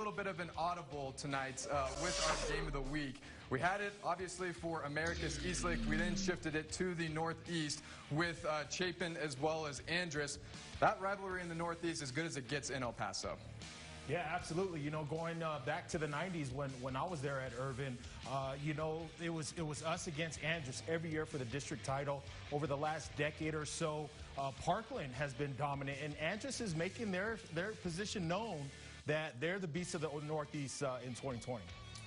little bit of an audible tonight with our game of the week. We had it, obviously, for America's East Lake. We then shifted it to the Northeast with Chapin as well as Andress. That rivalry in the Northeast is good as it gets in El Paso. Yeah, absolutely. You know, going back to the 90s when I was there at Irvin, you know, it was us against Andress every year for the district title. Over the last decade or so, Parkland has been dominant, and Andress is making their position known that they're the beasts of the Northeast in 2020.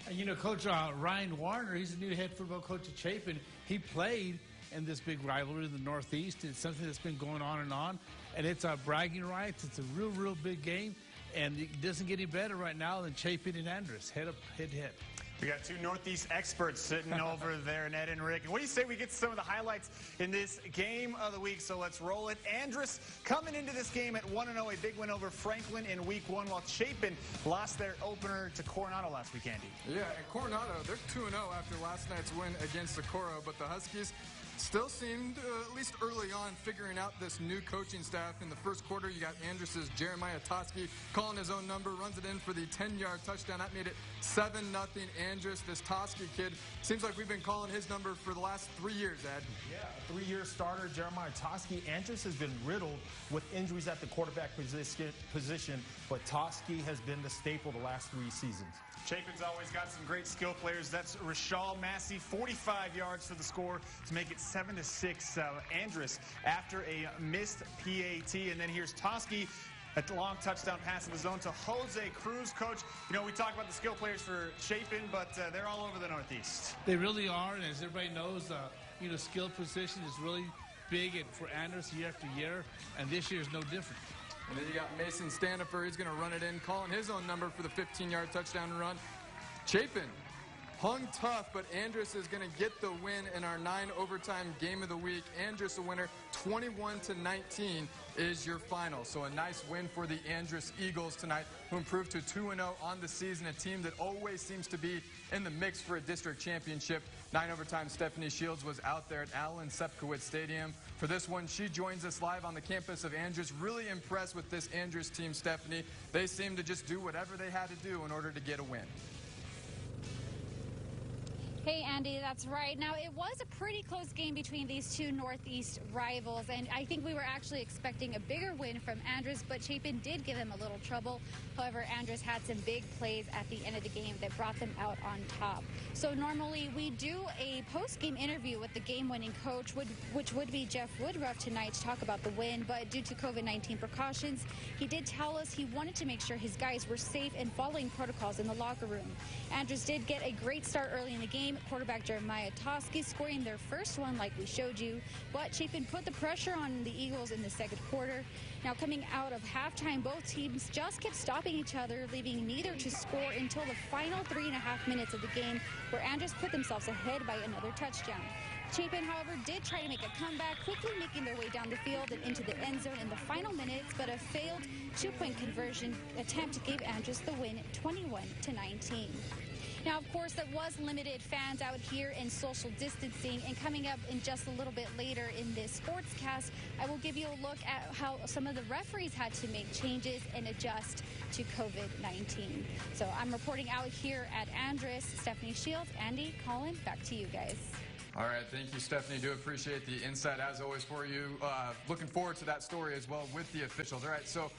And you know, Coach Ryan Warner, he's the new head football coach at Chapin. He played in this big rivalry in the Northeast. It's something that's been going on, and it's bragging rights. It's a real big game. And it doesn't get any better right now than Chapin and Andress, head to head. We got two Northeast experts sitting over there, Ned and Rick. And what do you say we get to some of the highlights in this game of the week? So let's roll it. Andress coming into this game at 1-0, a big win over Franklin in week 1, while Chapin lost their opener to Coronado last week, Andy. Yeah, and Coronado, they're 2-0 after last night's win against Socorro, but the Huskies still seemed, at least early on, figuring out this new coaching staff. In the first quarter, you got Andress's Jeremiah Toski calling his own number, runs it in for the 10-yard touchdown. That made it 7-0 Andress. This Toski kid, seems like we've been calling his number for the last 3 years, Ed. Yeah, a 3-year starter, Jeremiah Toski. Andress has been riddled with injuries at the quarterback position, but Toski has been the staple the last 3 seasons. Chapin's always got some great skill players. That's Rashal Massey, 45 yards for the score to make it 7-6. Andress after a missed PAT. And then here's Toski, a long touchdown pass of his own to Jose Cruz. Coach, you know, we talk about the skill players for Chapin, but they're all over the Northeast. They really are, and as everybody knows, you know, skill position is really big for Andress year after year, and this year is no different. And then you got Mason Stanifer. He's going to run it in, calling his own number for the 15-yard touchdown run. Chapin hung tough, but Andress is going to get the win in our 9-overtime game of the week. Andress a winner, 21-19 is your final. So a nice win for the Andress Eagles tonight, who improved to 2-0 on the season, a team that always seems to be in the mix for a district championship. 9-overtime Stephanie Shields was out there at Alan Sepkowitz Stadium. For this one, she joins us live on the campus of Andress. Really impressed with this Andress team, Stephanie. They seem to just do whatever they had to do in order to get a win. Hey, Andy, that's right. Now, it was a pretty close game between these two Northeast rivals, and I think we were actually expecting a bigger win from Andress, but Chapin did give them a little trouble. However, Andress had some big plays at the end of the game that brought them out on top. So normally we do a post-game interview with the game-winning coach, which would be Jeff Woodruff tonight, to talk about the win, but due to COVID-19 precautions, he did tell us he wanted to make sure his guys were safe and following protocols in the locker room. Andress did get a great start early in the game. Quarterback Jeremiah Toski scoring their first one like we showed you, but Chapin put the pressure on the Eagles in the second quarter. Now, coming out of halftime, both teams just kept stopping each other, leaving neither to score until the final 3.5 minutes of the game, where Andress put themselves ahead by another touchdown. Chapin, however, did try to make a comeback, quickly making their way down the field and into the end zone in the final minutes, but a failed 2-point conversion attempt gave Andress the win, 21-19. Now, of course, there was limited fans out here and social distancing, and coming up in just a little bit later in this sportscast, I will give you a look at how some of the referees had to make changes and adjust to COVID-19. So I'm reporting out here at Andress. Stephanie Shields, Andy, Colin, back to you guys. All right, thank you, Stephanie. Do appreciate the insight, as always, for you. Looking forward to that story as well with the officials. All right, so